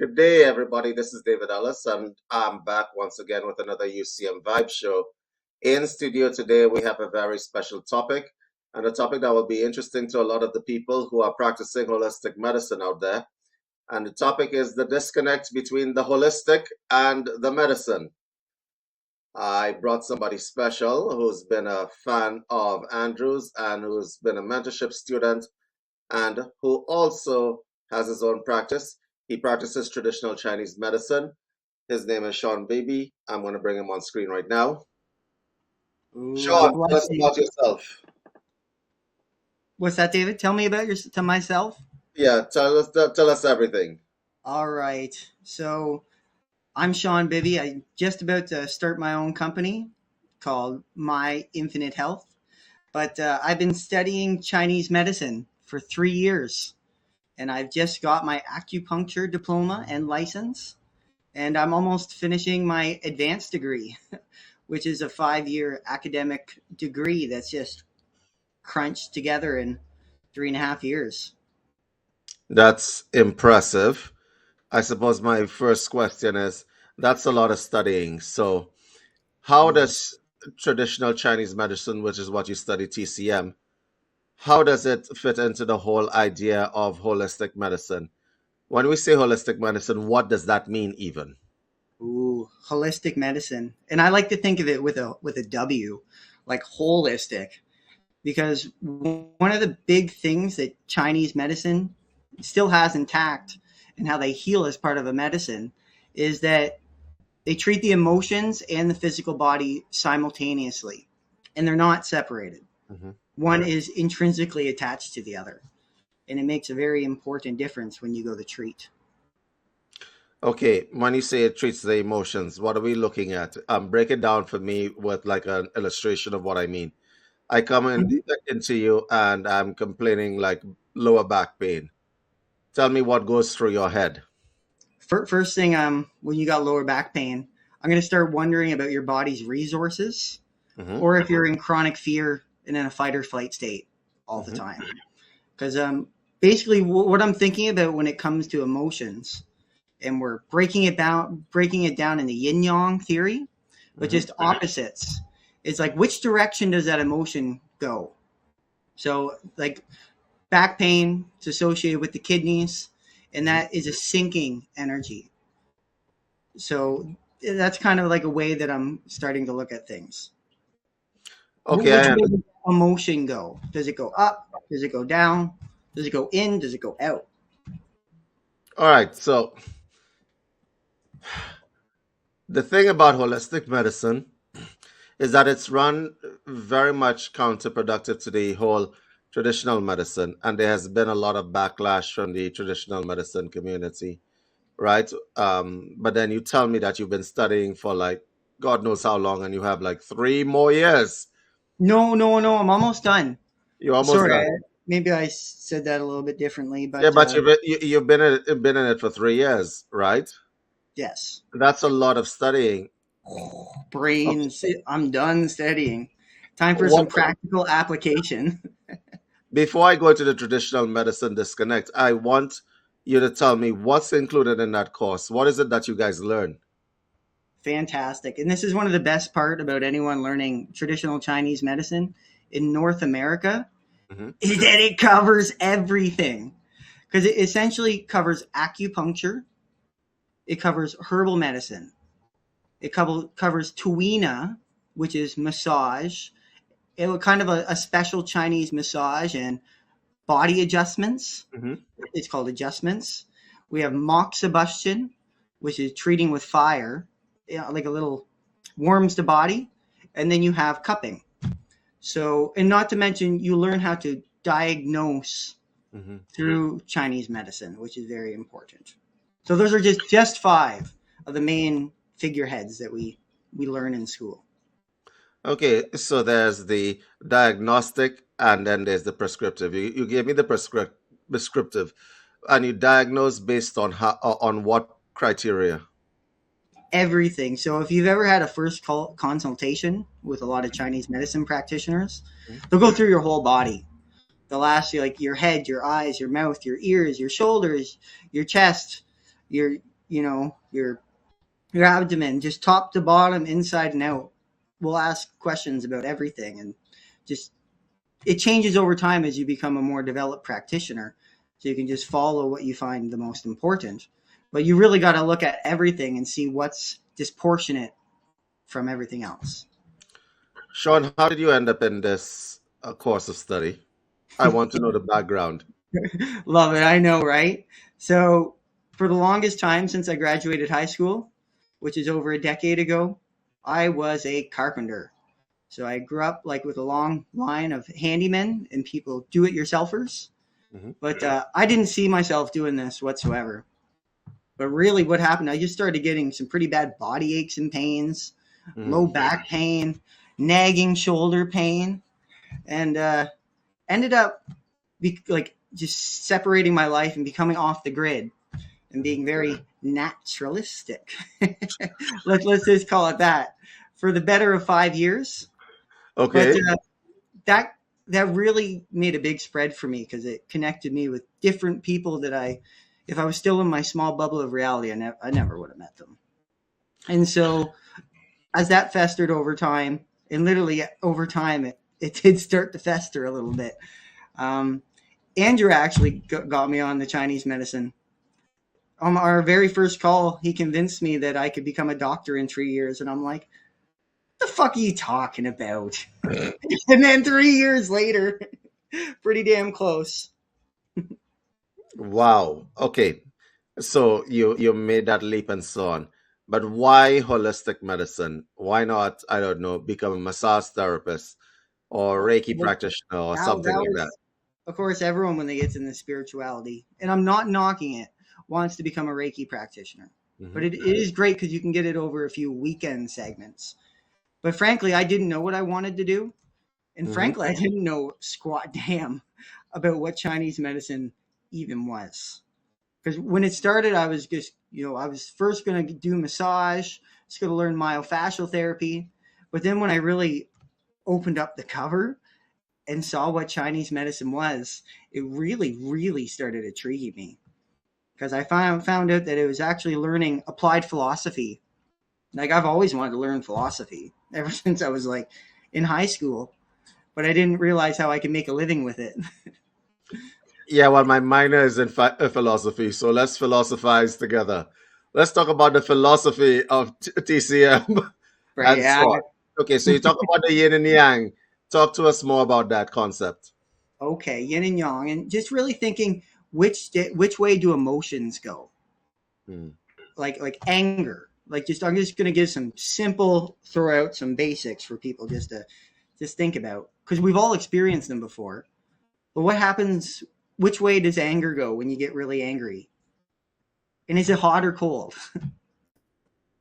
Good day, everybody. This is David Ellis, and I'm back once again with another UCM Vibe Show. In studio today, we have a very special topic, and a topic that will be interesting to a lot of the people who are practicing holistic medicine out there. And the topic is the disconnect between the holistic and the medicine. I brought somebody special who's been a fan of Andrew's and who's been a mentorship student and who also has his own practice. He practices traditional Chinese medicine. His name is Shawn Bibby. I'm going to bring him on screen right now. Ooh, Shawn, tell us about yourself. What's that, David? Tell me about myself. Yeah, tell us everything. All right. So I'm Shawn Bibby. I'm just about to start my own company called My Infinite Health. But I've been studying Chinese medicine for 3 years. And I've just got my acupuncture diploma and license. And I'm almost finishing my advanced degree, which is a 5-year academic degree that's just crunched together in 3.5 years. That's impressive. I suppose my first question is that's a lot of studying. So, how does traditional Chinese medicine, which is what you study, TCM, how does it fit into the whole idea of holistic medicine? When we say holistic medicine, what does that mean even? Ooh, holistic medicine. And I like to think of it with a W, like holistic, because one of the big things that Chinese medicine still has intact and how they heal as part of a medicine is that they treat the emotions and the physical body simultaneously, and they're not separated. Mhm. One is intrinsically attached to the other, and it makes a very important difference when you go to treat. Okay, when you say it treats the emotions, what are we looking at? Break it down for me with like an illustration of what I mean. I come into you and I'm complaining like lower back pain. Tell me what goes through your head. First thing, when you got lower back pain, I'm going to start wondering about your body's resources, Hmm. or if you're in chronic fear and in a fight or flight state all the Hmm. time. Because basically, what I'm thinking about when it comes to emotions, and we're breaking it down in the yin yang theory, but Hmm. just opposites. It's like, which direction does that emotion go? So, like, back pain is associated with the kidneys, and Hmm. that is a sinking energy. So that's kind of like a way that I'm starting to look at things. Okay, Which way does emotion go? Does it go up? Does it go down? Does it go in? Does it go out? all right. So the thing about holistic medicine is that it's run very much counterproductive to the whole traditional medicine, and there has been a lot of backlash from the traditional medicine community, right? But then you tell me that you've been studying for like God knows how long, and you have like 3 more years. No, no, no. I'm almost done. You're almost Sorry, done. maybe I said that a little bit differently, Yeah, but but you've been in it for 3 years, right? yes. That's a lot of studying. Okay. Brains, I'm done studying. Time for some What practical application. Before I go to the traditional medicine disconnect, I want you to tell me what's included in that course. What is it that you guys learn? Fantastic. And this is one of the best part about anyone learning traditional Chinese medicine in North America Hmm. is that it covers everything. Because it essentially covers acupuncture, it covers herbal medicine, it covers tuina, which is massage, it was kind of a special Chinese massage and body adjustments. Hmm. It's called adjustments. We have moxibustion, which is treating with fire, like a little warms the body. And then you have cupping. So, and not to mention, you learn how to diagnose Hmm. through Chinese medicine, which is very important. So those are just 5 of the main figureheads that we learn in school. Okay, so there's the diagnostic and then there's the prescriptive. You gave me the prescriptive, and you diagnose based on on what criteria? Everything. So if you've ever had a first consultation with a lot of Chinese medicine practitioners, they'll go through your whole body. They'll ask you like your head, your eyes, your mouth, your ears, your shoulders, your chest, your, you know, your abdomen, just top to bottom, inside and out. We'll ask questions about everything, and just it changes over time as you become a more developed practitioner. So you can just follow what you find the most important. But you really got to look at everything and see what's disproportionate from everything else. Shawn, how did you end up in this course of study? I want to know the background. Love it. I know, right? So, for the longest time since I graduated high school, which is over a decade ago, I was a carpenter. So, I grew up like with a long line of handymen and people do it yourselfers. Hmm. But I didn't see myself doing this whatsoever. But really, what happened, I just started getting some pretty bad body aches and pains, low Hmm. back pain, nagging shoulder pain, and ended up like just separating my life and becoming off the grid and being very naturalistic. let's just call it that for the better of 5 years. But Okay. that that really made a big spread for me because it connected me with different people that if I was still in my small bubble of reality, I never would have met them. And so as that festered over time, and literally over time, it did start to fester a little bit. Um, Andrew actually got me on the Chinese medicine. On our very first call, he convinced me that I could become a doctor in 3 years. And I'm like, the fuck are you talking about? And then 3 years later, pretty damn close. Wow. Okay. So you made that leap and so on. But why holistic medicine? Why not, I don't know, become a massage therapist or Reiki Well, practitioner or something that like that? was, of course, everyone when they get into spirituality, and I'm not knocking it, wants to become a Reiki practitioner. But Hmm. it is great because you can get it over a few weekend segments. But frankly, I didn't know what I wanted to do. And Hmm. frankly, I didn't know squat damn about what Chinese medicine even was. Because when it started, I was just, I was first going to do massage, just going to learn myofascial therapy. But then when I really opened up the cover and saw what Chinese medicine was, it really, really started intriguing me. Because I found out that it was actually learning applied philosophy. Like I've always wanted to learn philosophy ever since I was like in high school, but I didn't realize how I could make a living with it. Yeah, well, my minor is in philosophy, so let's philosophize together. Let's talk about the philosophy of TCM Right? and Yeah. so on. Okay, so you talk about the yin and yang. Talk to us more about that concept. Okay. Yin and yang, and just really thinking which way do emotions go? Hmm. Like anger. Like just I'm just gonna give some simple throw out some basics for people just to just think about because we've all experienced them before. But what happens? Which way does anger go when you get really angry? And is it hot or cold?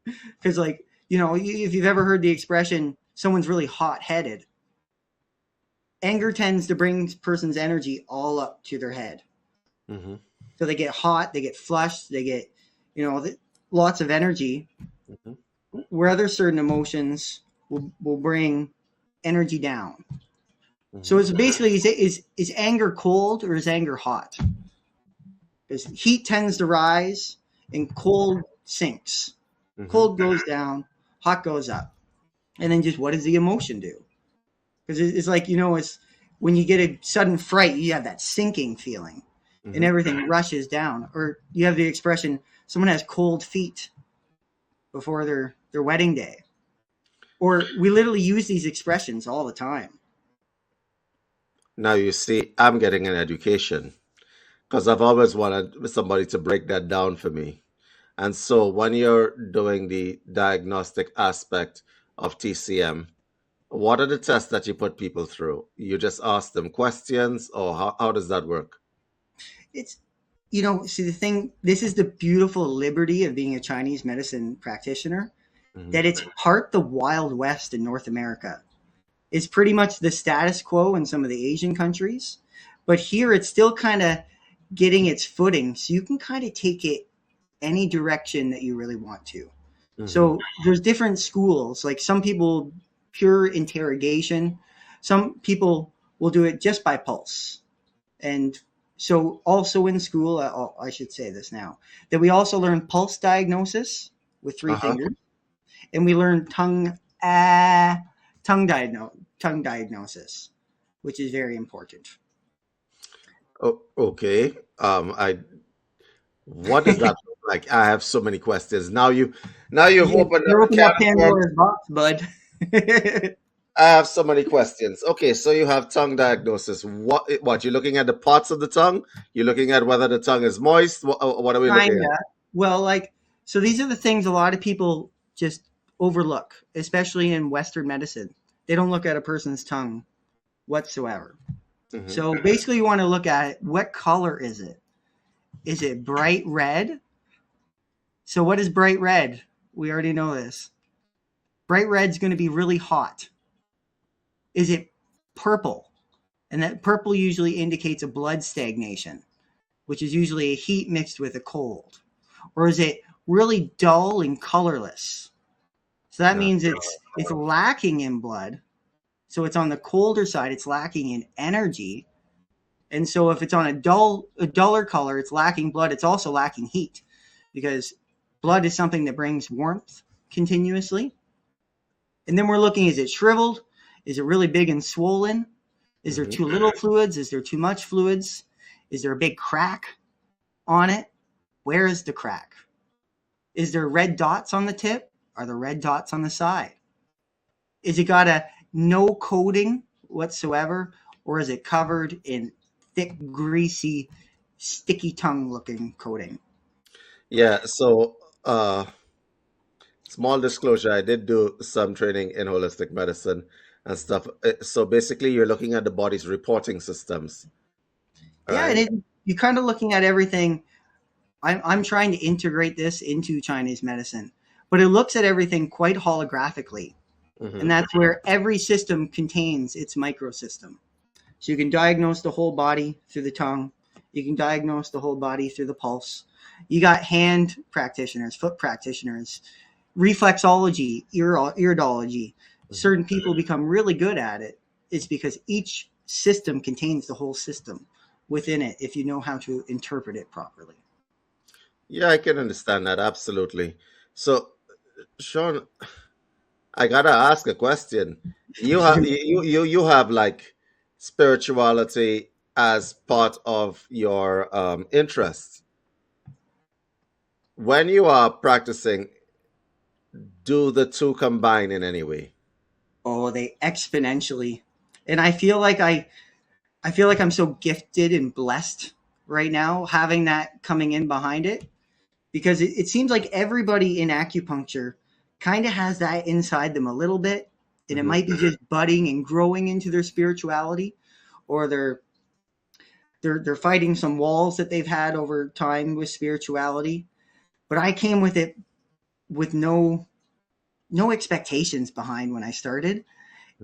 Because like if you've ever heard the expression someone's really hot headed, anger tends to bring person's energy all up to their head. Hmm. So they get hot, they get flushed, they get lots of energy. Hmm. Where other certain emotions will bring energy down. So Hmm. it's basically is anger cold or is anger hot? Because heat tends to rise and cold sinks. Hmm. Cold goes down, hot goes up. And then just what does the emotion do? Because it's like, it's when you get a sudden fright, you have that sinking feeling and Hmm. everything rushes down. Or you have the expression, someone has cold feet before their wedding day. Or we literally use these expressions all the time. Now you see, I'm getting an education because I've always wanted somebody to break that down for me. And so when you're doing the diagnostic aspect of TCM, what are the tests that you put people through? You just ask them questions, or how does that work? It's, see, the thing, this is the beautiful liberty of being a Chinese medicine practitioner, Hmm. that it's part the Wild West in North America. It's pretty much the status quo in some of the Asian countries. But here it's still kind of getting its footing. So you can kind of take it any direction that you really want to. Hmm. So there's different schools. Like some people, pure interrogation. Some people will do it just by pulse. And So also in school, I should say this now, that we also learn pulse diagnosis with three Uh-huh. fingers, and we learn tongue diagnosis, which is very important. Oh, okay. I what does that look like? I have so many questions. Now you've opened up You're a opening can up of worms. Pandora's box, bud. I have so many questions. Okay, so you have tongue diagnosis. What you're looking at the parts of the tongue? You're looking at whether the tongue is moist. What are we looking at? Kinda. Well, like, so these are the things a lot of people just overlook, especially in Western medicine. They don't look at a person's tongue whatsoever. Hmm. So basically, you want to look at it. What color is it? Is it bright red? So what is bright red? We already know this. Bright red's going to be really hot. Is it purple? And that purple usually indicates a blood stagnation, which is usually a heat mixed with a cold. Or is it really dull and colorless? So that means it's lacking in blood. So it's on the colder side, it's lacking in energy. And so if it's on a duller color, it's lacking blood, it's also lacking heat, because blood is something that brings warmth continuously. And then we're looking, is it shriveled? Is it really big and swollen? Is there Hmm. too little fluids? Is there too much fluids? Is there a big crack on it? Where is the crack? Is there red dots on the tip? Are there red dots on the side? Is it got a no coating whatsoever? Or is it covered in thick, greasy, sticky tongue looking coating? Yeah. So, small disclosure: I did do some training in holistic medicine and stuff. So basically, you're looking at the body's reporting systems, Yeah, right? you're kind of looking at everything. I'm trying to integrate this into Chinese medicine, but it looks at everything quite holographically. And Hmm. that's where every system contains its microsystem. So you can diagnose the whole body through the tongue. You can diagnose the whole body through the pulse. You got hand practitioners, foot practitioners, reflexology, iridology. Certain people become really good at it. It's because each system contains the whole system within it if you know how to interpret it properly. Yeah, I can understand that absolutely. So, Sean, I gotta ask a question. You have like spirituality as part of your interests. When you are practicing, do the two combine in any way? Oh, they exponentially. And I feel like I'm so gifted and blessed right now having that coming in behind it, because it seems like everybody in acupuncture kind of has that inside them a little bit, and it Hmm. might be just budding and growing into their spirituality, or they're fighting some walls that they've had over time with spirituality. But I came with it with no expectations behind when I started,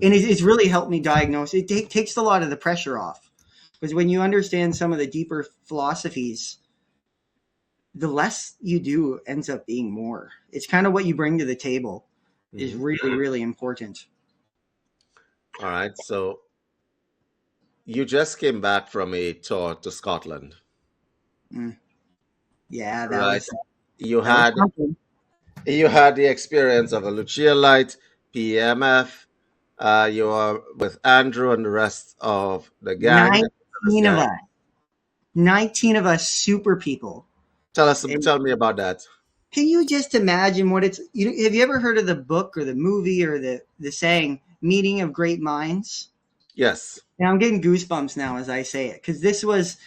and Hmm. it's really helped me diagnose. It takes a lot of the pressure off, because when you understand some of the deeper philosophies, the less you do ends up being more. It's kind of what you bring to the table is Hmm. really, really important. All right. So you just came back from a tour to Scotland, Mm. Yeah, that right? was You that was had something. you had the experience of a Lucia Light, PMF. You were with Andrew and the rest of the gang, the This 19 of gang. us, 19 of us super people. And Tell me about that. can you just imagine what it's, have you ever heard of the book or the movie or the saying, meeting of great minds? Yes. And I'm getting goosebumps now as I say it, because this was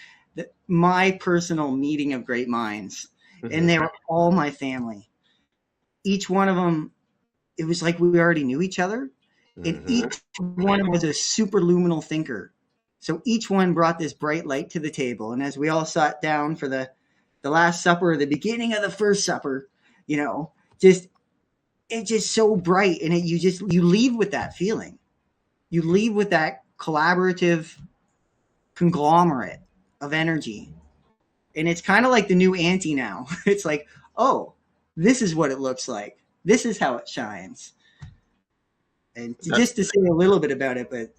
my personal meeting of great minds. And Hmm. they were all my family. Each one of them, it was like we already knew each other. And Hmm. each one was a superluminal thinker. So each one brought this bright light to the table. And as we all sat down for the Last Supper, or the beginning of the First Supper, you know, just it's just so bright, and you leave with that feeling. You leave with that collaborative conglomerate of energy, and it's kind of like the new Auntie now. It's like, oh, this is what it looks like. This is how it shines. And That, just to say a little bit about it, but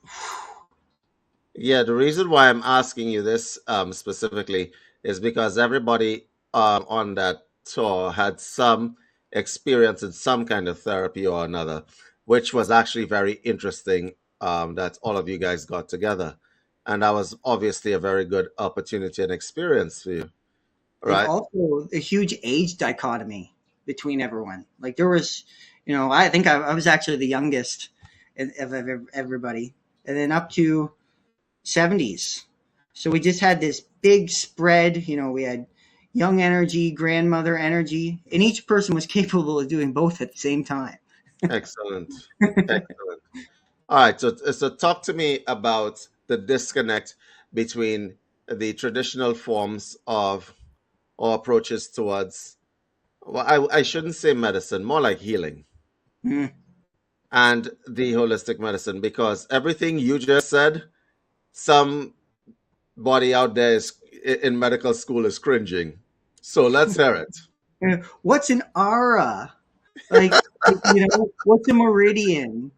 Yeah, the reason why I'm asking you this specifically is because everybody on that tour had some experience in some kind of therapy or another, which was actually very interesting that all of you guys got together. And that was obviously a very good opportunity and experience for you, And right? also a huge age dichotomy between everyone. Like there was, I think I was actually the youngest of everybody, and then up to 70s. So we just had this big spread. We had young energy, grandmother energy, and each person was capable of doing both at the same time. Excellent. Excellent. All right, so talk to me about the disconnect between the traditional forms of or approaches towards, well, I shouldn't say medicine, more like healing, Mm. and the holistic medicine, because everything you just said, somebody out there is in medical school is cringing. So let's hear it. What's an aura? Like, what's a meridian?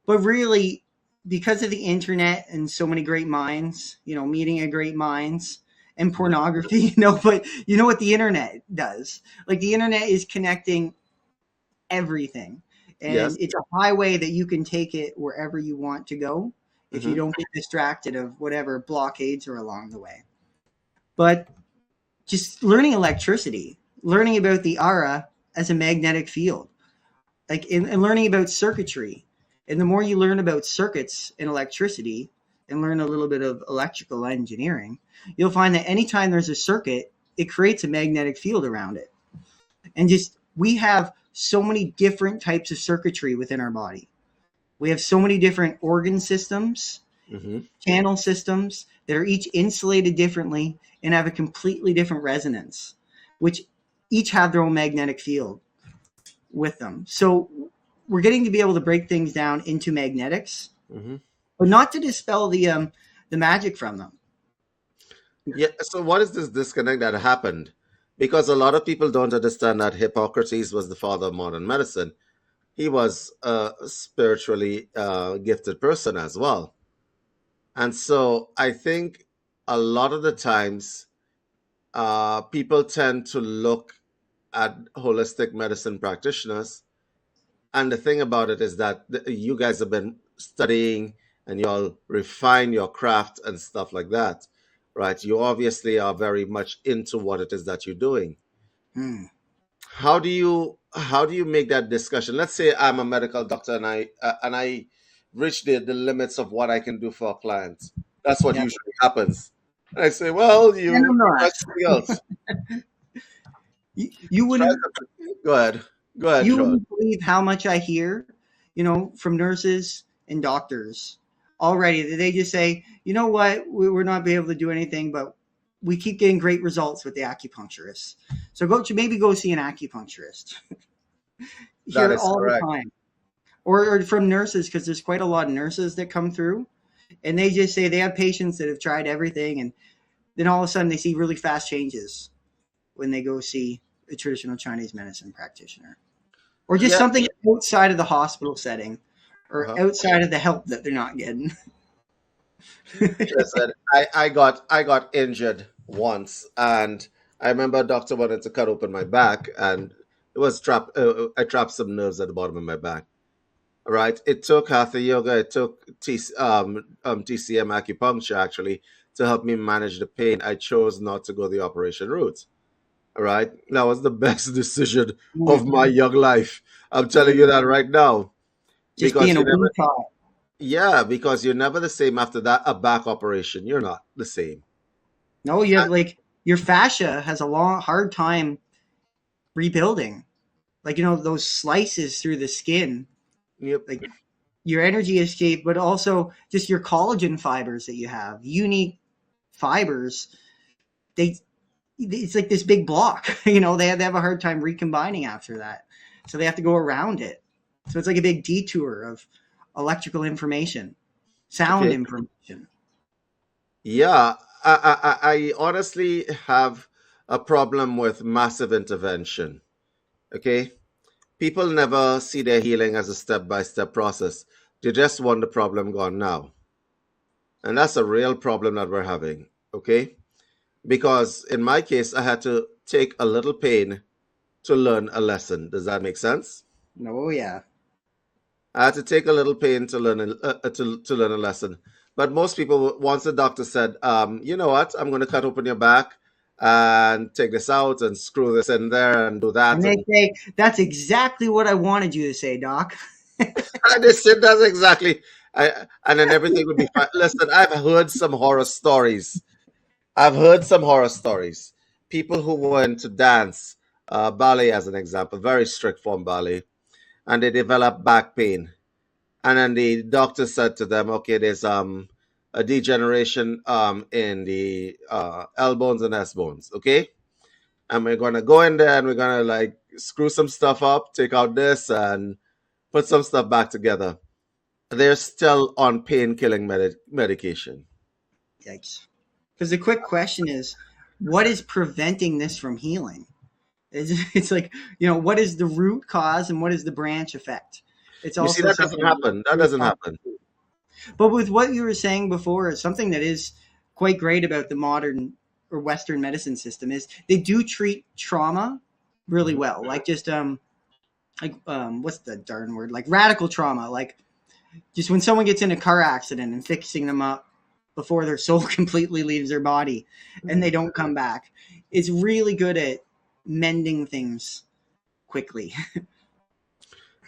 But really, because of the internet and so many great minds, meeting a great minds and Mhm, pornography, but you know what the internet does? Like the internet is connecting everything. And yes. it's a highway that you can take it wherever you want to go if you Hmm. don't get distracted of whatever blockades are along the way. But just learning electricity, learning about the aura as a magnetic field, and learning about circuitry. And the more you learn about circuits and electricity and learn a little bit of electrical engineering, you'll find that anytime there's a circuit, it creates a magnetic field around it. And just we have so many different types of circuitry within our body. We have so many different organ systems, Hmm. channel systems that are each insulated differently and have a completely different resonance, which each have their own magnetic field with them. So we're getting to be able to break things down into magnetics, Hmm. but not to dispel the magic from them. Yeah. So what is this disconnect that happened? Because a lot of people don't understand that Hippocrates was the father of modern medicine. He was a spiritually gifted person as well. And so I think a lot of the times people tend to look at holistic medicine practitioners. And the thing about it is that you guys have been studying and you all refine your craft and stuff like that, right? You obviously are very much into what it is that you're doing. Hmm. How do you make that discussion? Let's say I'm a medical doctor and I reach the limits of what I can do for a client. That's what Yeah, usually happens. And I say, well, and you I'm try not. something else. You Try wouldn't something. Go ahead. Go ahead, you Sean. wouldn't believe how much I hear, from nurses and doctors already. They just say, you know what, we're not be able to do anything, but we keep getting great results with the acupuncturists. So maybe go see an acupuncturist. That Hear it is all the correct. time, or from nurses because there's quite a lot of nurses that come through, and they just say they have patients that have tried everything, and then all of a sudden they see really fast changes when they go see a traditional Chinese medicine practitioner, or just Yeah. something outside of the hospital setting, or Uh-huh. outside of the help that they're not getting. Listen, I got injured once, and I remember a doctor wanted to cut open my back, and it was trapped. I trapped some nerves at the bottom of my back. Right. It took hatha yoga. It took TCM acupuncture actually to help me manage the pain. I chose not to go the operation route. All right. That was the best decision of my young life. I'm telling you that right now Just because being a you never. wee tot. Yeah, because you're never the same after that. A back operation, you're not the same. No, you have like your fascia has a long hard time rebuilding. Like those slices through the skin, Yep. like your energy escape, but also just your collagen fibers that you have, unique fibers. They it's like this big block. They have a hard time recombining after that, so they have to go around it. So it's like a big detour of electrical information, sound Okay. information. Yeah, I honestly have a problem with massive intervention. Okay. People never see their healing as a step by step process. They just want the problem gone now. And that's a real problem that we're having. Okay. Because in my case, I had to take a little pain to learn a lesson. Does that make sense? Oh yeah. I had to take a little pain to learn to learn a lesson. But most people, once the doctor said, you know what, I'm going to cut open your back and take this out and screw this in there and do And that, they and say, that's exactly what I wanted you to say, Doc. I just said that's exactly, and then everything would be fine. Listen, I've heard some horror stories. I've heard some horror stories. People who went to dance, ballet as an example, very strict form ballet, and they developed back pain. And then the doctor said to them, okay, there's a degeneration in the L bones and S bones, okay? And we're gonna go in there and we're gonna like screw some stuff up, take out this and put some stuff back together. They're still on pain killing medication. Yikes. Because the quick question is, what is preventing this from healing? It's like, what is the root cause and what is the branch effect? It's You see, also that doesn't something happen. That we're doesn't talking happen. about. But with what you were saying before, something that is quite great about the modern or Western medicine system is they do treat trauma really Mhm. well. Like just what's the darn word? Like radical trauma. Like just when someone gets in a car accident and fixing them up before their soul completely leaves their body and they don't come back. It's really good at mending things quickly.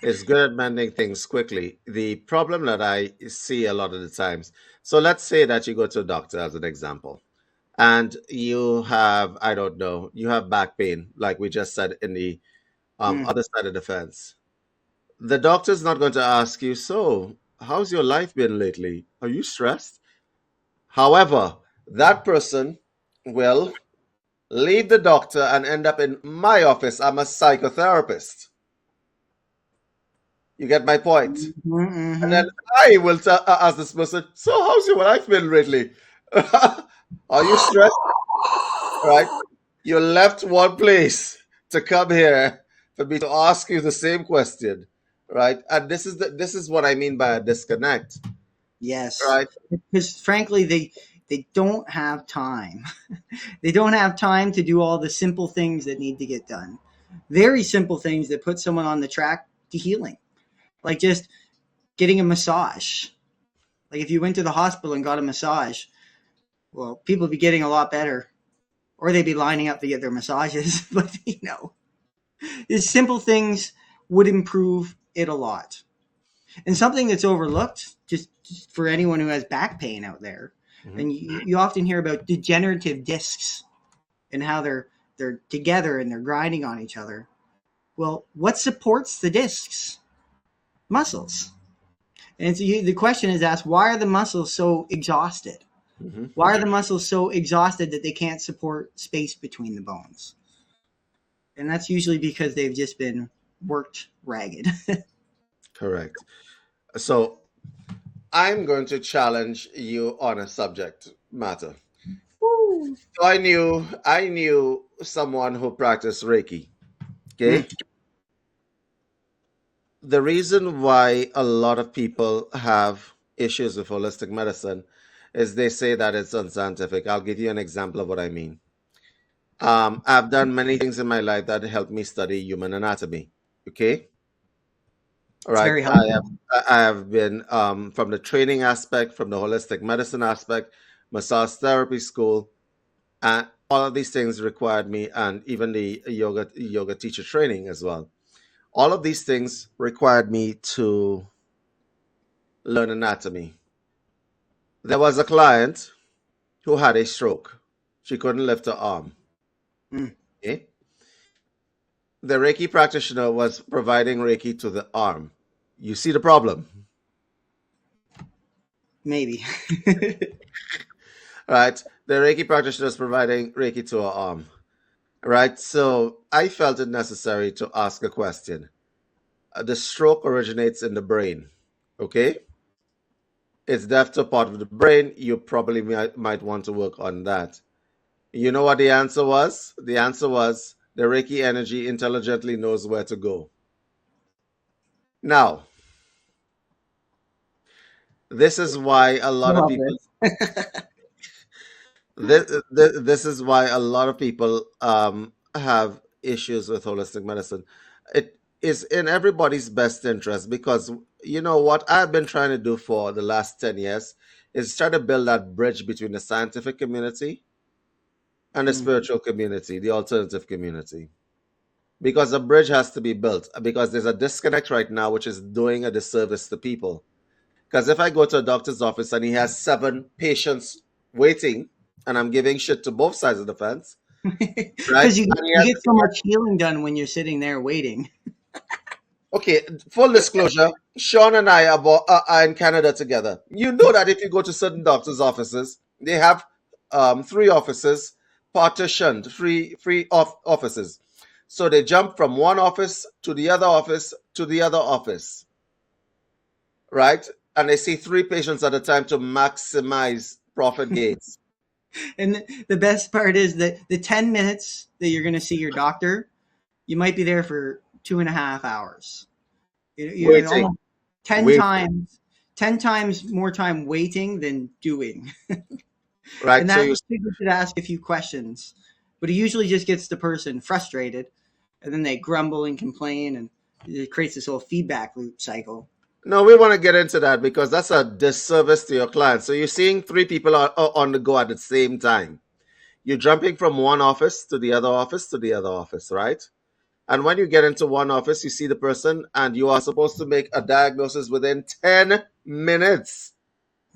It's good at mending things quickly. The problem that I see a lot of the times, so let's say that you go to a doctor as an example, and you have, I don't know, you have back pain, like we just said in the Mm. other side of the fence. The doctor's not going to ask you, so how's your life been lately? Are you stressed? However, that person will leave the doctor and end up in my office. I'm a psychotherapist. You get my point? Mm-hmm, And then mm-hmm. I will ask this person, so how's your life been lately? Are you stressed? Right? You left one place to come here for me to ask you the same question, right? And this is what I mean by a disconnect, Yes. right? Because frankly, they don't have time. They don't have time to do all the simple things that need to get done. Very simple things that put someone on the track to healing. Like just getting a massage. Like if you went to the hospital and got a massage, well, people would be getting a lot better. Or they'd be lining up to get their massages. But these simple things would improve it a lot. And something that's overlooked, just for anyone who has back pain out there, Mhm. and you often hear about degenerative discs and how they're together and they're grinding on each other. Well, what supports the discs? Muscles. And so the question is asked: why are the muscles so exhausted? Mhm. Why are the muscles so exhausted that they can't support space between the bones? And that's usually because they've just been worked ragged. Correct. So I'm going to challenge you on a subject matter. Woo. So I knew someone who practiced Reiki. Mm. Okay. The reason why a lot of people have issues with holistic medicine is they say that it's unscientific. I'll give you an example of what I mean. I've done many things in my life that helped me study human anatomy. Okay, all It's right. very I have helpful. I have been from the training aspect, from the holistic medicine aspect, massage therapy school, and all of these things required me, and even the yoga teacher training as well. All of these things required me to learn anatomy. There was a client who had a stroke. She couldn't lift her arm. Mm. Okay? The Reiki practitioner was providing Reiki to the arm. You see the problem, Maybe. right? The Reiki practitioner is providing Reiki to her arm, right? So I felt it necessary to ask a question. The stroke originates in the brain, okay? It's deft to a part of the brain. You probably might want to work on that. You know what the answer was? The answer was the Reiki energy intelligently knows where to go. Now, this is why a I lot of love people this. This is why a lot of people have issues with holistic medicine. It is in everybody's best interest because you know what I've been trying to do for the last 10 years is try to build that bridge between the scientific community and the Mm. spiritual community, the alternative community. Because a bridge has to be built because there's a disconnect right now which is doing a disservice to people. Because if I go to a doctor's office and he has 7 patients waiting, and I'm giving shit to both sides of the fence, right? Because And you get so much healing done when you're sitting there waiting. okay, full disclosure, Shawn and I are in Canada together. You know that if you go to certain doctors' offices, they have 3 offices partitioned, three offices. So they jump from one office to the other office to the other office, right? And they see 3 patients at a time to maximize profit gains. And the best part is that the 10 minutes that you're going to see your doctor, you might be there for 2.5 hours. You're Waiting, almost 10 waiting, times, 10 times more time waiting than doing. right? And So that you you should ask a few questions, but it usually just gets the person frustrated, and then they grumble and complain, and it creates this whole feedback loop cycle. no, we want to get into that because that's a disservice to your client. So you're seeing 3 people on the go at the same time. You're jumping from one office to the other office to the other office, right? And when you get into one office, you see the person and you are supposed to make a diagnosis within 10 minutes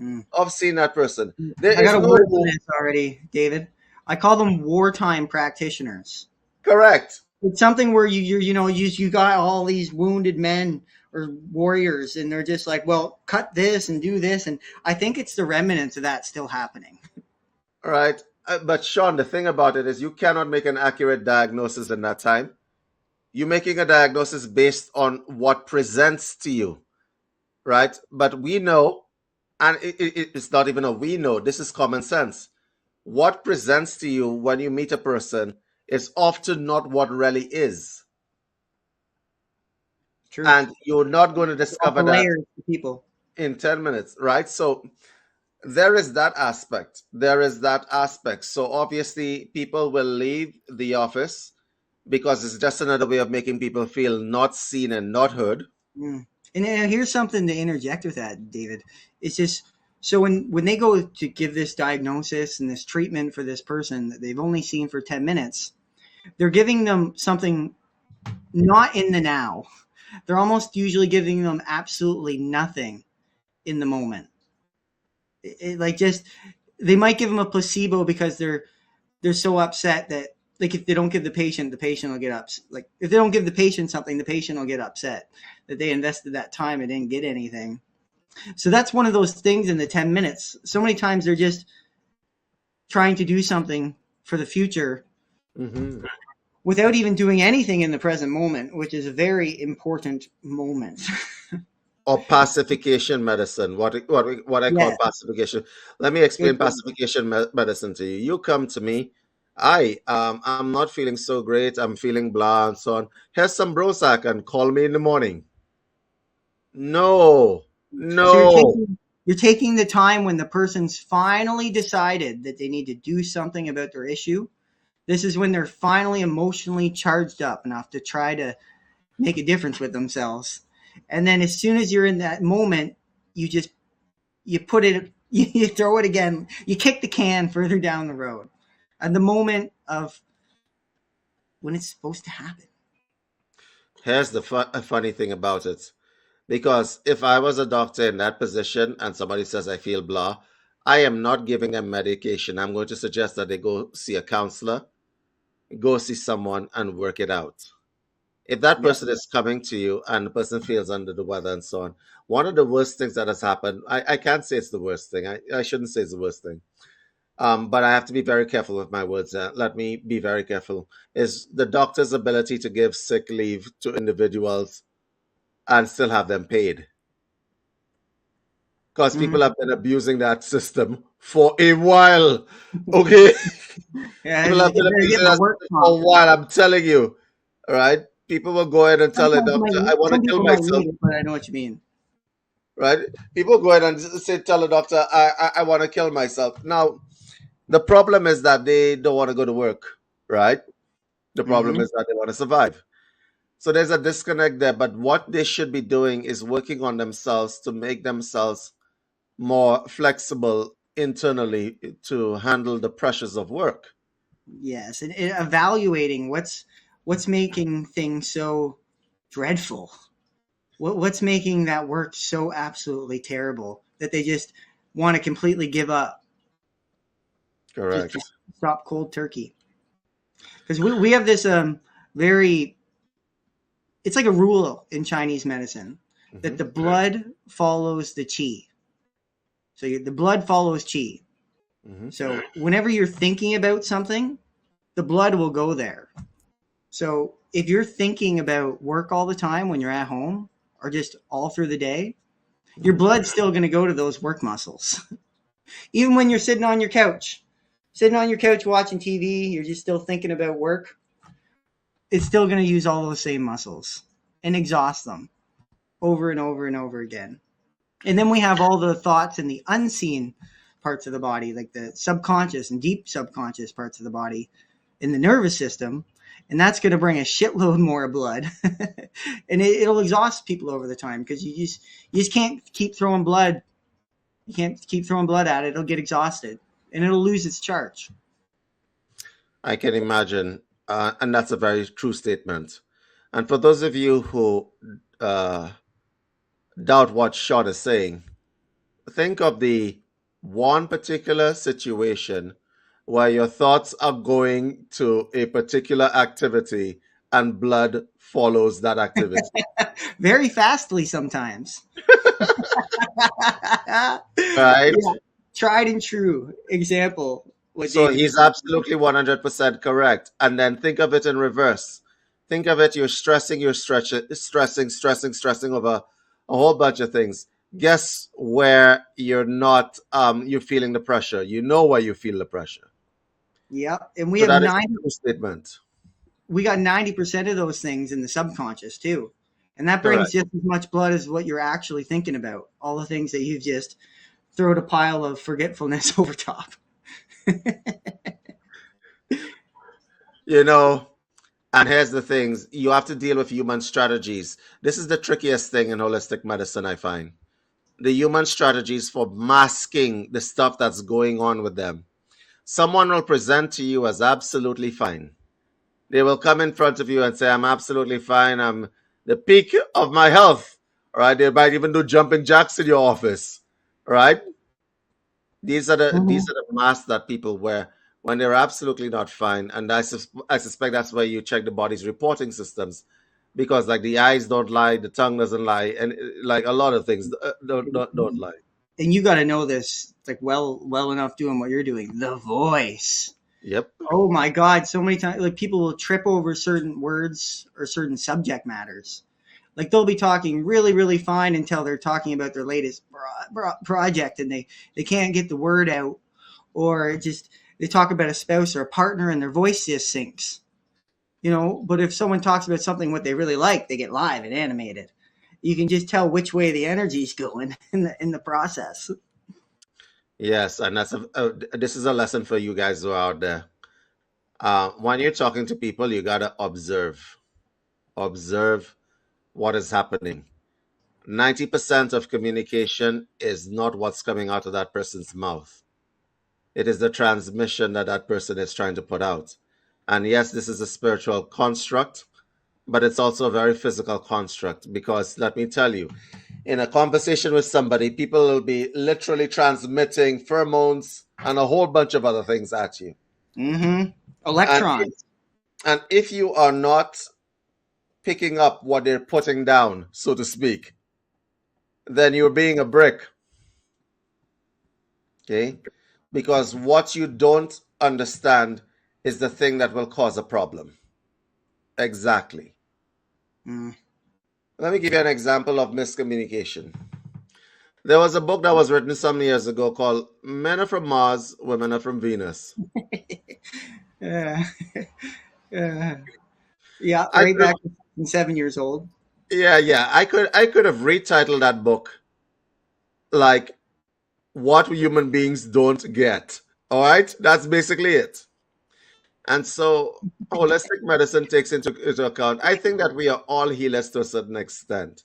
Mm. of seeing that person. There I got is a no word for this already, David. I call them wartime practitioners. correct. It's something where you got all these wounded men or warriors, and they're just like, well, cut this and do this, and I think it's the remnants of that still happening. All right. But Shawn, the thing about it is you cannot make an accurate diagnosis in that time. You're making a diagnosis based on what presents to you, right? But we know, and it's not even a we know, this is common sense. What presents to you when you meet a person is often not what really is. True. And you're not going to Lots discover of that layers to people. in 10 minutes, right? So there is that aspect. There is that aspect. So obviously, people will leave the office because it's just another way of making people feel not seen and not heard. Mm. And here's something to interject with that, David. It's just so when they go to give this diagnosis and this treatment for this person that they've only seen for 10 minutes, they're giving them something not in the now. They're almost usually giving them absolutely nothing in the moment. Like just they might give them a placebo because they're so upset that like if they don't give the patient will get upset. Like if they don't give the patient something, the patient will get upset that they invested that time and didn't get anything. So that's one of those things in the 10 minutes. So many times they're just trying to do something for the future Mm-hmm. without even doing anything in the present moment, which is a very important moment. Or pacification medicine, what I call Yeah. pacification. Let me explain pacification medicine to you. You come to me, I'm not feeling so great, I'm feeling blah and so on. Here's some Brosac and call me in the morning. No, So no. you're taking the time when the person's finally decided that they need to do something about their issue. This is when they're finally emotionally charged up enough to try to make a difference with themselves. And then as soon as you're in that moment, you put it you throw it again. You kick the can further down the road. At the moment of when it's supposed to happen. Here's the funny thing about it. Because if I was a doctor in that position and somebody says I feel blah, I am not giving them medication. I'm going to suggest that they go see a counselor, go see someone and work it out. If that Yeah. person is coming to you and the person feels under the weather and so on, one of the worst things that has happened, I can't say it's the worst thing. I shouldn't say it's the worst thing. But I have to be very careful with my words. Let me be very careful. Is the doctor's ability to give sick leave to individuals and still have them paid. Because Mm-hmm. people have been abusing that system for a while. Okay? Yeah, People have you been better get abusing my that work system for comp. a while, I'm telling you. All right? People will go ahead and tell a doctor, I want to Some kill people might myself. need it, but I know what you mean. right? People go ahead and say, tell the doctor, I want to kill myself. Now, the problem is that they don't want to go to work, right? The problem Hmm. is that they want to survive. So there's a disconnect there. But what they should be doing is working on themselves to make themselves more flexible internally to handle the pressures of work. Yes, and evaluating what's making things so dreadful. What's making that work so absolutely terrible that they just want to completely give up, just Correct. stop cold turkey. Because we have this very, it's like a rule in Chinese medicine that Hmm. the blood follows the qi. So the blood follows qi. Hmm. So whenever you're thinking about something, the blood will go there. So if you're thinking about work all the time when you're at home or just all through the day, your Hmm. blood's still going to go to those work muscles. Even when you're sitting on your couch watching TV, you're just still thinking about work, it's still going to use all those same muscles and exhaust them over and over and over again. And then we have all the thoughts in the unseen parts of the body, like the subconscious and deep subconscious parts of the body in the nervous system. And that's going to bring a shitload more blood. And it'll exhaust people over the time because you just can't keep throwing blood. You can't keep throwing blood at it. It'll get exhausted and it'll lose its charge. I can imagine. And that's a very true statement. And for those of you who uh, doubt what Shawn is saying, think of the one particular situation where your thoughts are going to a particular activity and blood follows that activity, Very fastly sometimes. Yeah, right? tried and true example. What So David he's just mentioned. absolutely 100% correct. And then think of it in reverse. Think of it, you're stressing over a whole bunch of things. Guess where you're not, you're feeling the pressure. You know where you feel the pressure. Yep, and we So have that is a 90. true statement. We got 90% of those things in the subconscious too, and that brings Correct. just as much blood as what you're actually thinking about. All the things that you've just thrown a pile of forgetfulness over top. You know, and here's the things you have to deal with human strategies. This is the trickiest thing in holistic medicine, I find. The human strategies for masking the stuff that's going on with them. Someone will present to you as absolutely fine. They will come in front of you and say, I'm absolutely fine. I'm the peak of my health. All right. They might even do jumping jacks in your office. Right. These Mhm. are the masks that people wear when they're absolutely not fine. And I suspect that's where you check the body's reporting systems, because like the eyes don't lie, the tongue doesn't lie, and like a lot of things don't lie. And you got to know this like well enough doing what you're doing. The voice. Yep. Oh my God! So many times, like people will trip over certain words or certain subject matters. Like they'll be talking really fine until they're talking about their latest project and they can't get the word out, or just they talk about a spouse or a partner and their voice just sinks. But if someone talks about something what they really like, they get live and animated. You can just tell which way the energy's going in the process. Yes, and this is a lesson for you guys who are out there. When you're talking to people, you gotta observe what is happening. 90% of communication is not what's coming out of that person's mouth. It is the transmission that that person is trying to put out. And yes, this is a spiritual construct, but it's also a very physical construct, because let me tell you, in a conversation with somebody, people will be literally transmitting pheromones and a whole bunch of other things at you. Mm-hmm. And if, Electrons. and if you are not picking up what they're putting down, so to speak, then you're being a brick. Okay? Because what you don't understand is the thing that will cause a problem. Exactly. Mm. Let me give you an example of miscommunication. There was a book that was written some years ago called Men Are From Mars, Women Are From Venus. uh, uh, yeah, I right could back to 7 years old. yeah, yeah. I could have retitled that book like what human beings don't get. All right, that's basically it. And so holistic medicine takes into account. I think that we are all healers to a certain extent.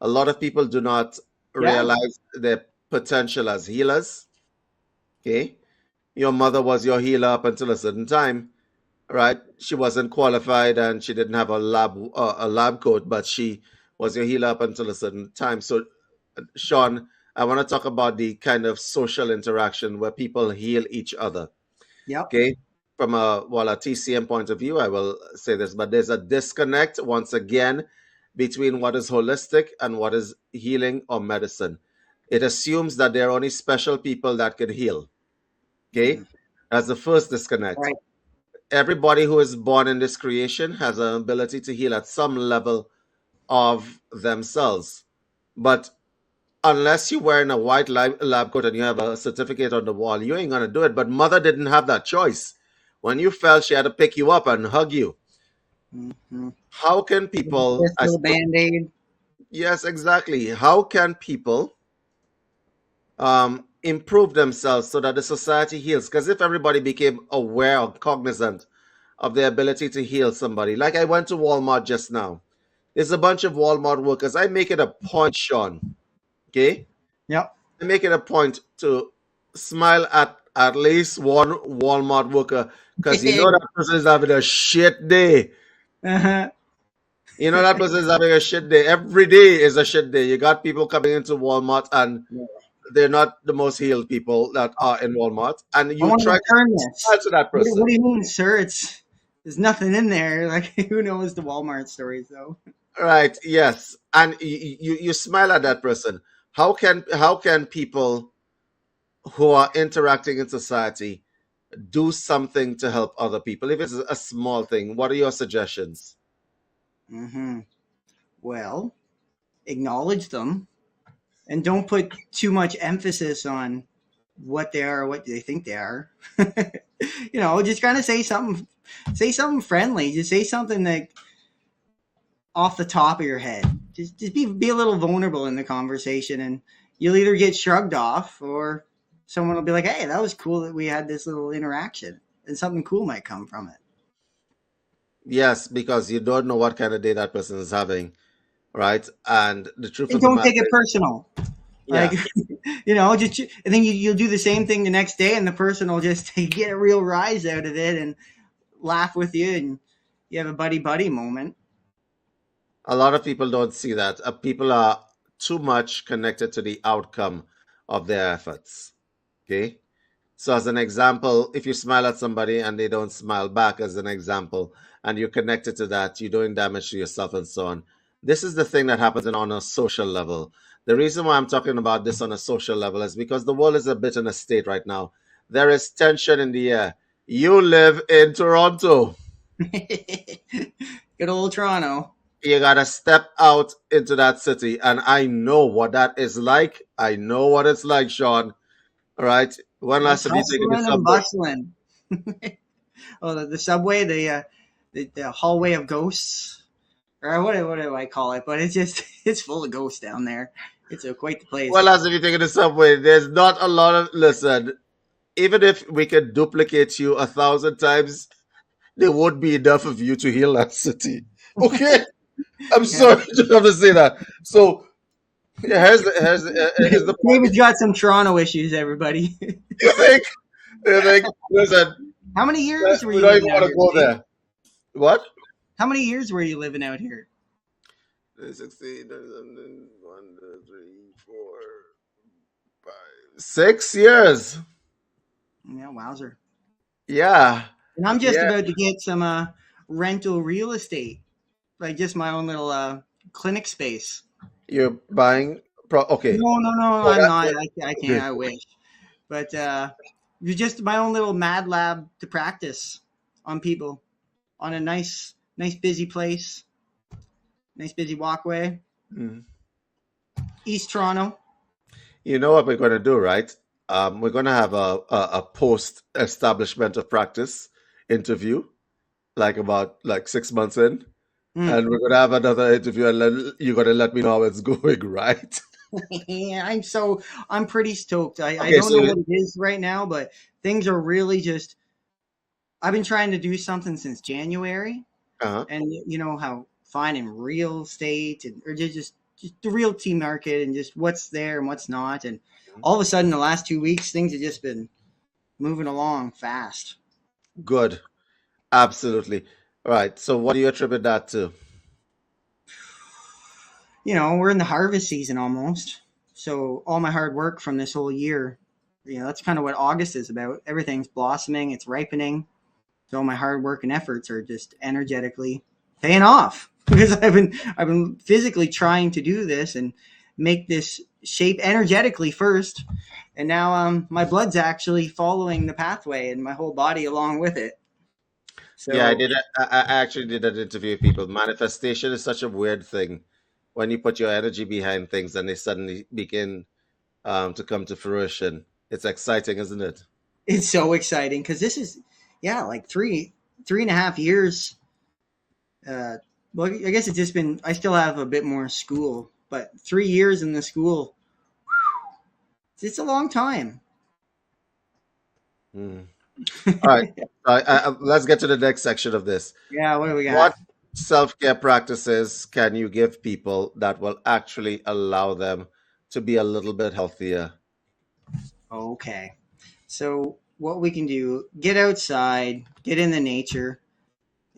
A lot of people do not Yeah. realize their potential as healers. Okay, your mother was your healer up until a certain time, right? She wasn't qualified and she didn't have a lab coat, but she was your healer up until a certain time. So, Shawn, I want to talk about the kind of social interaction where people heal each other. Yep. Okay, from a TCM point of view, I will say this, but there's a disconnect once again between what is holistic and what is healing or medicine. It assumes that there are only special people that can heal. Okay, Mhm. that's the first disconnect. Right. Everybody who is born in this creation has an ability to heal at some level of themselves. But unless you're wearing a white lab coat and you have a certificate on the wall, you ain't going to do it. But mother didn't have that choice. When you fell, she had to pick you up and hug you. Mhm. How can people, This little band-aid. yes, exactly. How can people improve themselves so that the society heals? Because if everybody became aware or cognizant of their ability to heal somebody, like I went to Walmart just now, there's a bunch of Walmart workers. I make it a point, Shawn, okay? Yep. I make it a point to smile at least one Walmart worker because you know that person is having a shit day. Uh-huh. You know that person is having a shit day. Every day is a shit day. You got people coming into Walmart and Yeah. they're not the most healed people that are in Walmart. And I you want to try return to smile this. to that What person. do you mean, sir? There's nothing in there. Like, who knows the Walmart stories though? Right, yes. And you smile at that person. How can people who are interacting in society do something to help other people? If it's a small thing, what are your suggestions? Mm-hmm. Well, acknowledge them and don't put too much emphasis on what they are or what they think they are. Just kind of say something friendly. Just say something that off the top of your head. Just be a little vulnerable in the conversation, and you'll either get shrugged off or someone will be like, "Hey, that was cool that we had this little interaction," and something cool might come from it. Yes, because you don't know what kind of day that person is having, right? And the truth And of the don't matter take it is, personal. Like, yeah, just and then you'll do the same thing the next day, and the person will just get a real rise out of it and laugh with you, and you have a buddy buddy moment. a lot of people don't see that. People are too much connected to the outcome of their efforts. Okay. So, as an example, if you smile at somebody and they don't smile back, as an example, and you're connected to that, you're doing damage to yourself and so on. This is the thing that happens on a social level. The reason why I'm talking about this on a social level is because the world is a bit in a state right now. There is tension in the air. You live in Toronto. Good old Toronto. You gotta step out into that city, and I know what that is like. I know what it's like, Shawn. All right. When last It's have you taken the hustling and subway? bustling. Oh, the subway, the hallway of ghosts, or what do I call it? But it's just it's full of ghosts down there. It's quite the When place. last have you taken the subway? There's not a lot of. Listen, even if we could duplicate you 1,000 times, there won't be enough of you to heal that city. Okay, I'm Yeah, sorry to have to say that. So yeah, here's the point. David's got some Toronto issues. Everybody, You think? You think? Listen, how many years were we you don't even living out want to here, go Dave? there. What? How many years were you living out here? 16, 1, 2, 3, 4, 5, 6 years. Yeah, wowzer. Yeah, And I'm just yeah. about to get some rental real estate, like just my own little clinic space. You're buying. Okay. No, Oh, I'm that, not. that- I can't. okay. I wish. But you're just my own little mad lab to practice on people on a nice busy place, nice busy walkway, Mm. East Toronto. You know what we're going to do, right? We're going to have a post establishment of practice interview, like about like 6 months in, Mm. and we're going to have another interview, and you're going to let me know how it's going, right? Yeah, I'm pretty stoked. I Okay, don't so know what it is right now, but things are really just. I've been trying to do something since January, uh and you know how finding real estate and or just the realty market and just what's there and what's not, and all of a sudden the last 2 weeks things have just been moving along fast. good, absolutely. Right. So what do you attribute that to? You know, we're in the harvest season almost, so all my hard work from this whole year, you know, that's kind of what August is about. Everything's blossoming, it's ripening. So my hard work and efforts are just energetically paying off because I've been physically trying to do this and make this shape energetically first, and now my blood's actually following the pathway and my whole body along with it. Yeah, I So did. I actually did an interview with people. Manifestation is such a weird thing. When you put your energy behind things and they suddenly begin to come to fruition. It's exciting, isn't it? it's so exciting because this is, yeah, like three and a half years. Uh, well, I guess it's just been. I still have a bit more school, but 3 years in the school, it's a long time. Hmm. All right. Let's get to the next section of this. Yeah, what do we got? What self-care practices can you give people that will actually allow them to be a little bit healthier? Okay. So what we can do, get outside, get in the nature.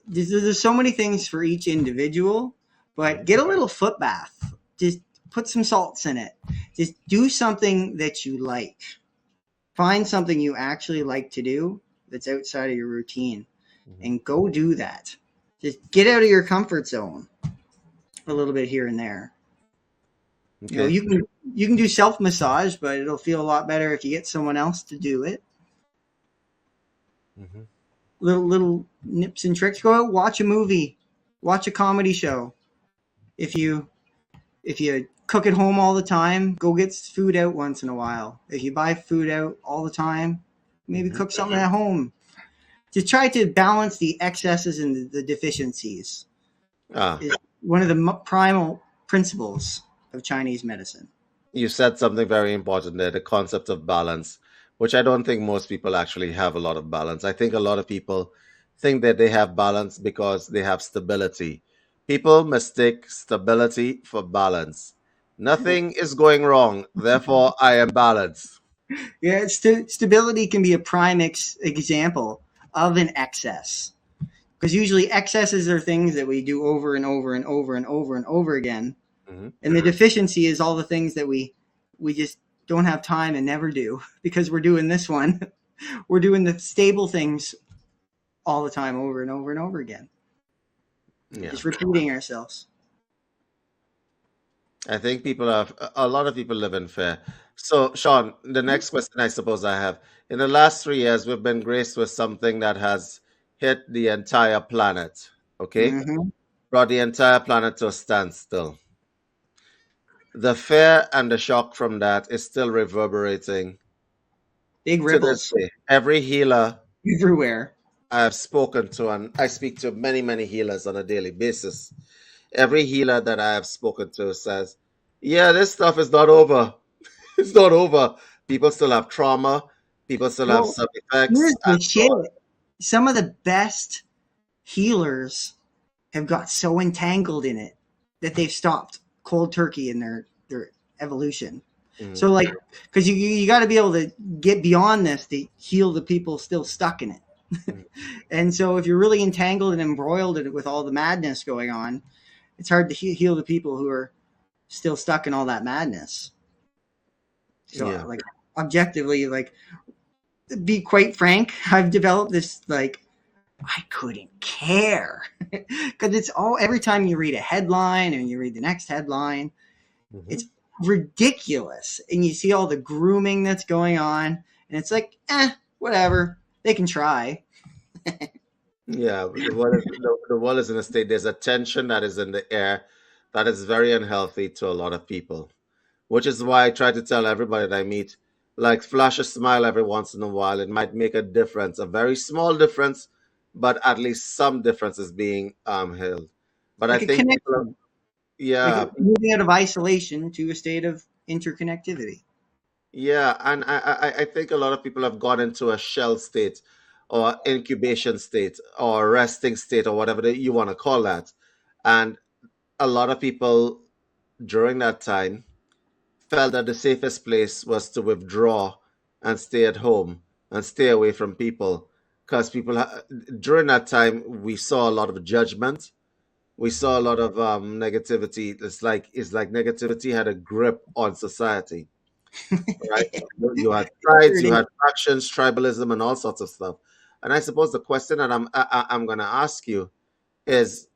There's so many things for each individual, but Mhm. get a little foot bath. Just put some salts in it. Just do something that you like. Find something you actually like to do that's outside of your routine Mhm. and go do that. Just get out of your comfort zone a little bit here and there. You know, Okay. you can do self massage, but it'll feel a lot better if you get someone else to do it. Mhm. Little nips and tricks. Go out, watch a movie, watch a comedy show. If you if you cook at home all the time, go get food out once in a while. If you buy food out all the time, maybe Mhm. cook something at home. Just try to balance the excesses and the deficiencies. Ah, Is one of the primal principles of Chinese medicine. you said something very important there, the concept of balance, which I don't think most people actually have a lot of balance. I think a lot of people think that they have balance because they have stability. People mistake stability for balance. Nothing is going wrong, therefore I am balanced. Yeah, stability can be a prime example of an excess. Because usually excesses are things that we do over and over and over and over and over again, Mhm. and the deficiency is all the things that we just don't have time and never do because we're doing this one. We're doing the stable things all the time over and over and over again, Yeah. just repeating ourselves. I think people have a lot of people live in fear. So, Sean, the next question I suppose I have in the last 3 years, we've been graced with something that has hit the entire planet, okay? Mm-hmm. Brought the entire planet to a standstill. The fear and the shock from that is still reverberating Big to this ripples day. Every healer everywhere. I have spoken to, and I speak to many, many healers on a daily basis. Every healer that I have spoken to says, yeah, this stuff is not over. It's not over. People still have trauma. People still have Well, side effects, here's and the so shit. on. Some of the best healers have got so entangled in it that they've stopped cold turkey in their evolution. Mhm. So like, because you got to be able to get beyond this to heal the people still stuck in it. Mhm. And so if you're really entangled and embroiled in it with all the madness going on, it's hard to heal the people who are still stuck in all that madness. So Yeah, like objectively, like be quite frank, I've developed this like I couldn't care because it's all every time you read a headline and you read the next headline, hmm it's ridiculous, and you see all the grooming that's going on, and it's like, whatever, they can try. yeah. The world is in a state. There's a tension that is in the air that is very unhealthy to a lot of people. Which is why I try to tell everybody that I meet, like, flash a smile every once in a while. It might make a difference, a very small difference, but at least some difference is being held. But I Like a think people are, connection, like yeah, moving out of isolation to a state of interconnectivity. Yeah, and I think a lot of people have gone into a shell state or incubation state or resting state or whatever you want to call that. And a lot of people during that time felt that the safest place was to withdraw and stay at home and stay away from people. Because during that time, we saw a lot of judgment. We saw a lot of negativity. It's like negativity had a grip on society, right? You had Sure tribes, it you is. had factions, tribalism, and all sorts of stuff. And I suppose the question that I'm going to ask you is,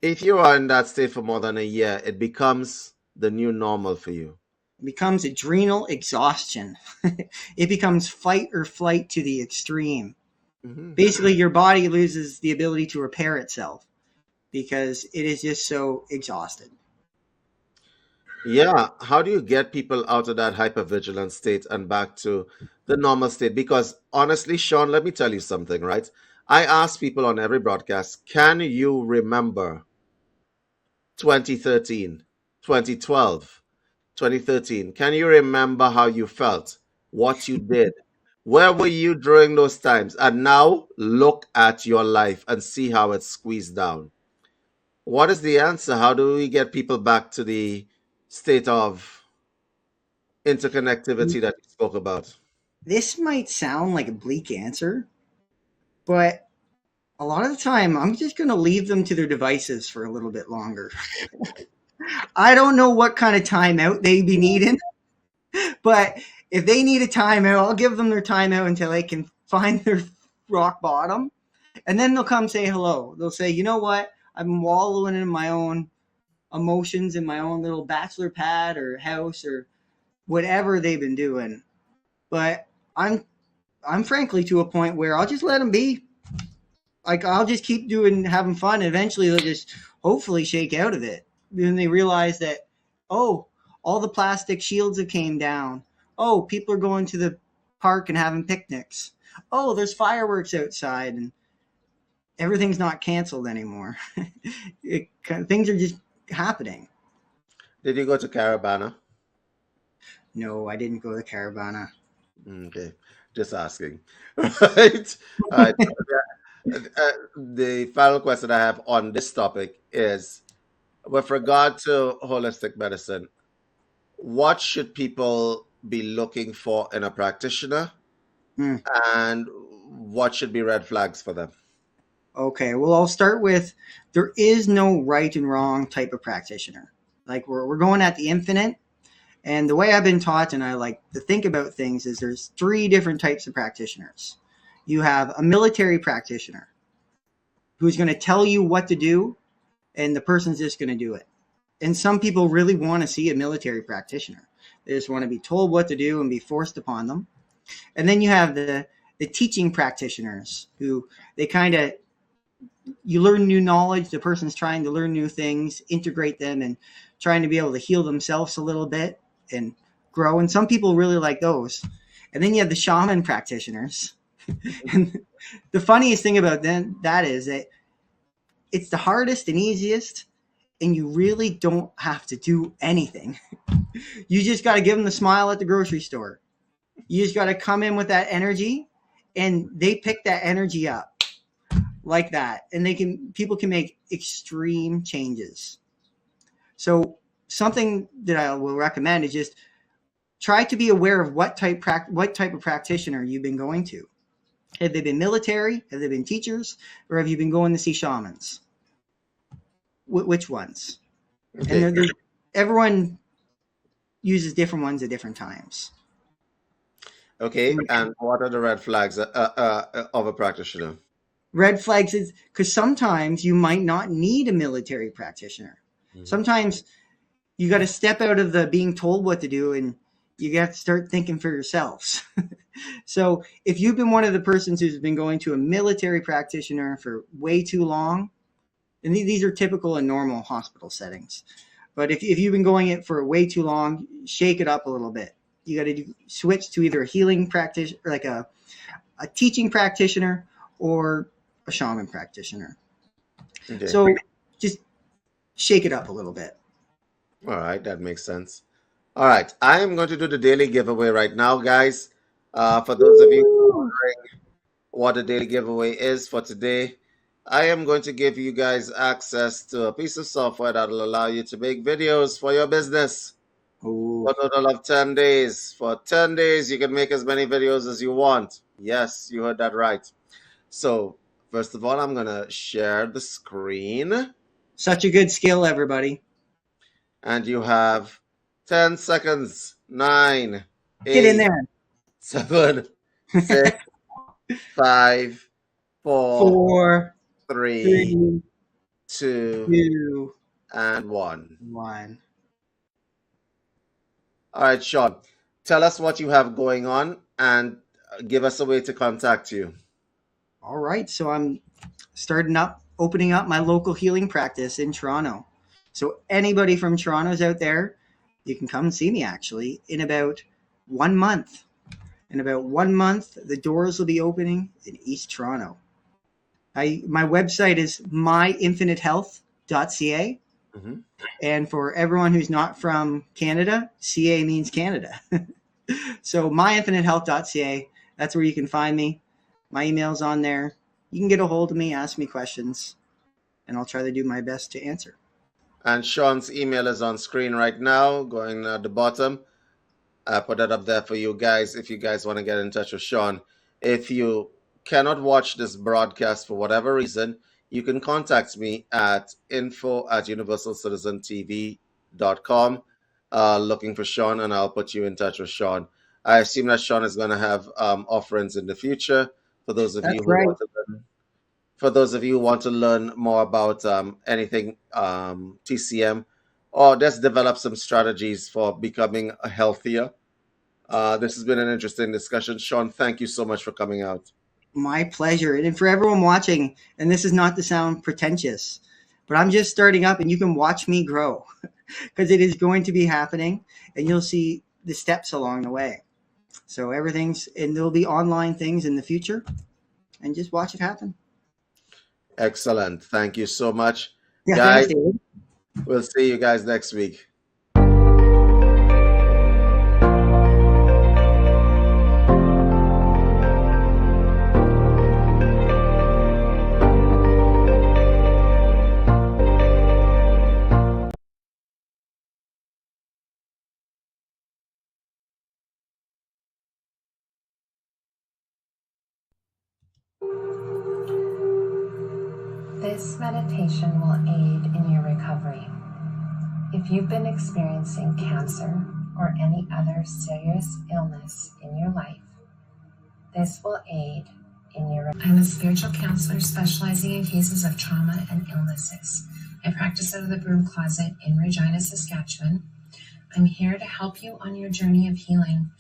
if you are in that state for more than a year, it becomes the new normal for you. It becomes adrenal exhaustion. It becomes fight or flight to the extreme. Hmm. Basically, your body loses the ability to repair itself because it is just so exhausted. Yeah, how do you get people out of that hypervigilant state and back to the normal state? Because honestly, Shawn, let me tell you something, right? I ask people on every broadcast, can you remember 2013, 2012, 2013? Can you remember how you felt, what you did? Where were you during those times? And now look at your life and see how it's squeezed down. What is the answer? How do we get people back to the state of interconnectivity that you spoke about? This might sound like a bleak answer, but a lot of the time, I'm just going to leave them to their devices for a little bit longer. I don't know what kind of timeout they be needing, but if they need a timeout, I'll give them their timeout until they can find their rock bottom. And then they'll come say hello. They'll say, you know what? I'm wallowing in my own emotions in my own little bachelor pad or house or whatever they've been doing. But I'm frankly to a point where I'll just let them be. Like I'll just keep doing having fun. Eventually they'll just hopefully shake out of it. Then they realize that, oh, all the plastic shields have came down. Oh, people are going to the park and having picnics. Oh, there's fireworks outside and everything's not canceled anymore. Things are just happening. Did you go to Caravana? No, I didn't go to Caravana. Okay, just asking. Right. All right. The final question I have on this topic is, with regard to holistic medicine, what should people be looking for in a practitioner, Hmm. and what should be red flags for them? Okay, well, I'll start with there is no right and wrong type of practitioner. Like we're going at the infinite. And the way I've been taught and I like to think about things is there's three different types of practitioners. You have a military practitioner who's going to tell you what to do, and the person's just going to do it. And some people really want to see a military practitioner. They just want to be told what to do and be forced upon them. And then you have the teaching practitioners who they kind of you learn new knowledge. The person's trying to learn new things, integrate them, and trying to be able to heal themselves a little bit and grow. And some people really like those. And then you have the shaman practitioners. And the funniest thing about that is that it's the hardest and easiest, and you really don't have to do anything. You just got to give them the smile at the grocery store. You just got to come in with that energy, and they pick that energy up like that, and people can make extreme changes. So something that I will recommend is just try to be aware of what type of practitioner you've been going to. Have they been military? Have they been teachers? Or have you been going to see shamans? Which ones? Okay. And everyone uses different ones at different times. Okay. And what are the red flags of a practitioner? Red flags is because sometimes you might not need a military practitioner. Mhm. Sometimes you got to step out of the being told what to do and you got to start thinking for yourselves. So if you've been one of the persons who's been going to a military practitioner for way too long, and these are typical in normal hospital settings, but if you've been going it for way too long, shake it up a little bit. You got to switch to either a healing practitioner, like a teaching practitioner, or a shaman practitioner. Okay. So just shake it up a little bit. All right, that makes sense. All right, I am going to do the daily giveaway right now, guys. For those of you Woo! wondering what the daily giveaway is for today, I am going to give you guys access to a piece of software that will allow you to make videos for your business Ooh. for a total of 10 days. For 10 days, you can make as many videos as you want. Yes, you heard that right. So, first of all, I'm going to share the screen, Such a good skill, everybody. and you have 10 seconds. 9, Get in 8, there. 7, 6, 5, 4, 4, 3, 3, 2, 2, and 1. 1. All right, Shawn, tell us what you have going on and give us a way to contact you. All right, so I'm opening up my local healing practice in Toronto. So anybody from Toronto's out there, you can come and see me actually in about 1 month. In about 1 month, the doors will be opening in East Toronto. My website is myinfinitehealth.ca. Mm-hmm. And for everyone who's not from Canada, CA means Canada. So myinfinitehealth.ca, that's where you can find me. My email's on there. You can get a hold of me, ask me questions, and I'll try to do my best to answer. And Shawn's email is on screen right now, going at the bottom. I put that up there for you guys if you guys want to get in touch with Shawn. If you cannot watch this broadcast for whatever reason, you can contact me at info@universalcitizentv.com looking for Shawn, and I'll put you in touch with Shawn. I assume that Shawn is going to have offerings in the future for those of you That's who right. want to learn. For those of you who want to learn more about anything TCM, or just develop some strategies for becoming healthier. This has been an interesting discussion. Shawn, thank you so much for coming out. My pleasure. And for everyone watching, and this is not to sound pretentious, but I'm just starting up and you can watch me grow because it is going to be happening and you'll see the steps along the way. So and there'll be online things in the future and just watch it happen. Excellent. Thank you so much. Yeah, Guys, thanks, David. we'll see you guys next week. This meditation will aid in your recovery. If you've been experiencing cancer or any other serious illness in your life, this will aid in your recovery. I'm a spiritual counselor specializing in cases of trauma and illnesses. I practice out of the broom closet in Regina, Saskatchewan. I'm here to help you on your journey of healing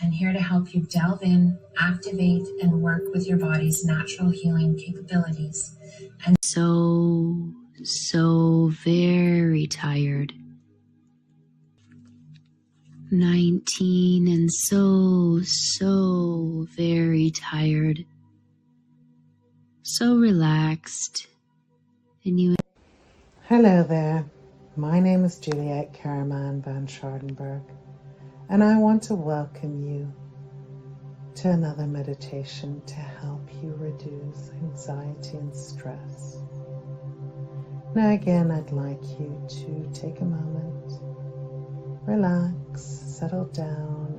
and here to help you delve in, activate, and work with your body's natural healing capabilities. And so very tired. 19 and so very tired. So relaxed. And you. Hello there. My name is Juliet Karaman van Schardenberg, and I want to welcome you to another meditation to help you reduce anxiety and stress. Now again, I'd like you to take a moment, relax, settle down